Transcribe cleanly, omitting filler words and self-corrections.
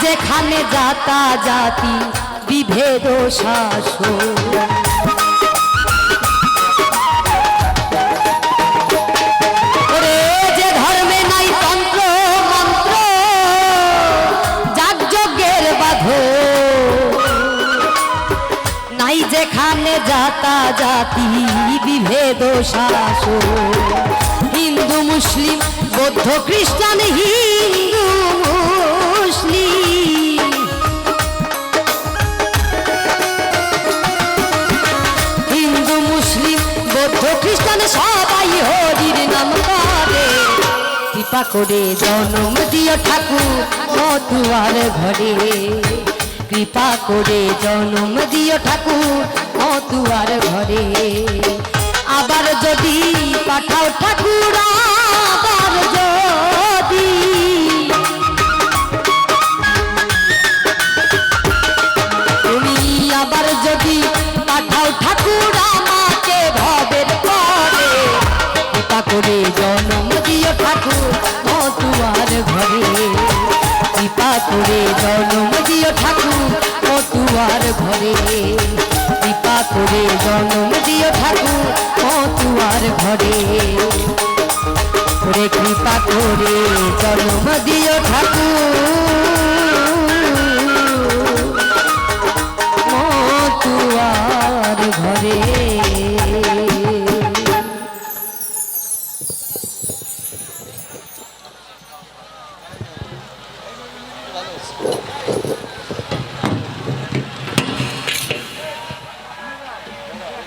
যেখানে জাতা জাতি বিভেদ শাসন, যে ধর্মে নাই তন্ত্র মন্ত্র যাগযজ্ঞের বাঁধন, নাই যেখানে জাতা জাতি বিভেদ শাসন। হিন্দু মুসলিম বৌদ্ধ খ্রিস্টান, হিন্দু মুসলিম, হিন্দু মুসলিম বৌদ্ধ খ্রিস্টান সবাই হরির নাম করে। কৃপা করে জন্ম দিও ঠাকুর মতুয়ার ঘরে, কৃপা করে জন্ম দিও ঠাকুর মতুয়ার ঘরে। আবার যদি পাঠাও ঠাকুর, আবার যদি তুমি আবার যদি পাঠাও ঠাকুর আমাকে ভবের পরে, কৃপা করে জন্ম দিও ঠাকুর মতুয়ার ঘরে, কৃপা করে জন্ম দিও ঠাকুর মতুয়ার ঘরে, কৃপা করে জন্ম দিও ঠাকুর মতুয়ার ঘরে, কৃপা করে জন্ম দিও ঠাকুর।